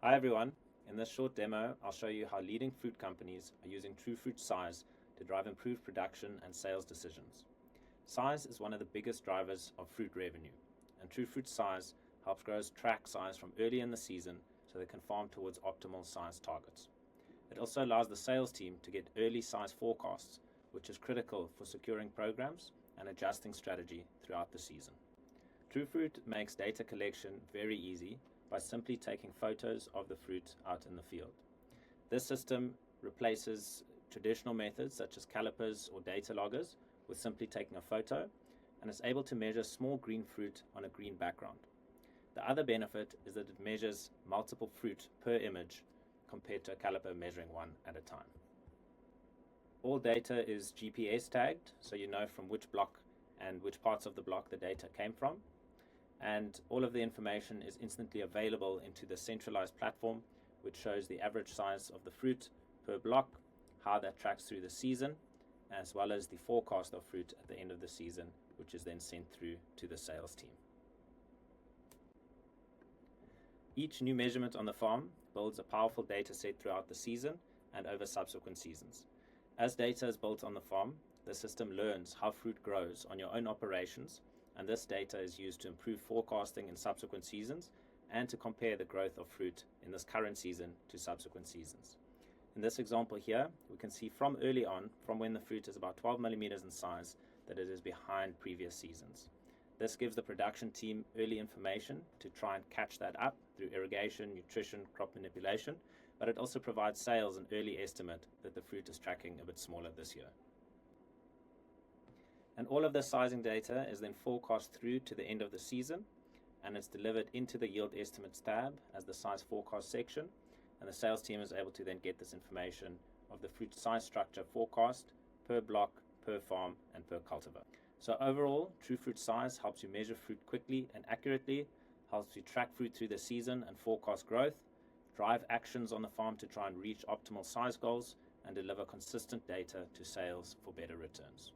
Hi everyone, in this short demo I'll show you how leading fruit companies are using TrueFruit size to drive improved production and sales decisions. Size is one of the biggest drivers of fruit revenue, and TrueFruit size helps growers track size from early in the season so they can farm towards optimal size targets. It also allows the sales team to get early size forecasts, which is critical for securing programs and adjusting strategy throughout the season. TrueFruit makes data collection very easy by simply taking photos of the fruit out in the field. This system replaces traditional methods such as calipers or data loggers with simply taking a photo, and is able to measure small green fruit on a green background. The other benefit is that it measures multiple fruit per image compared to a caliper measuring one at a time. All data is GPS tagged, so you know from which block and which parts of the block the data came from. And all of the information is instantly available into the centralized platform, which shows the average size of the fruit per block, how that tracks through the season, as well as the forecast of fruit at the end of the season, which is then sent through to the sales team. Each new measurement on the farm builds a powerful data set throughout the season and over subsequent seasons. As data is built on the farm, the system learns how fruit grows on your own operations, and this data is used to improve forecasting in subsequent seasons and to compare the growth of fruit in this current season to subsequent seasons. In this example here, we can see from early on, from when the fruit is about 12 millimeters in size, that it is behind previous seasons. This gives the production team early information to try and catch that up through irrigation, nutrition, crop manipulation, but it also provides sales an early estimate that the fruit is tracking a bit smaller this year. And all of this sizing data is then forecast through to the end of the season, and it's delivered into the yield estimates tab as the size forecast section, and the sales team is able to then get this information of the fruit size structure forecast per block, per farm, and per cultivar. So overall, TrueFruit size helps you measure fruit quickly and accurately, helps you track fruit through the season and forecast growth, drive actions on the farm to try and reach optimal size goals, and deliver consistent data to sales for better returns.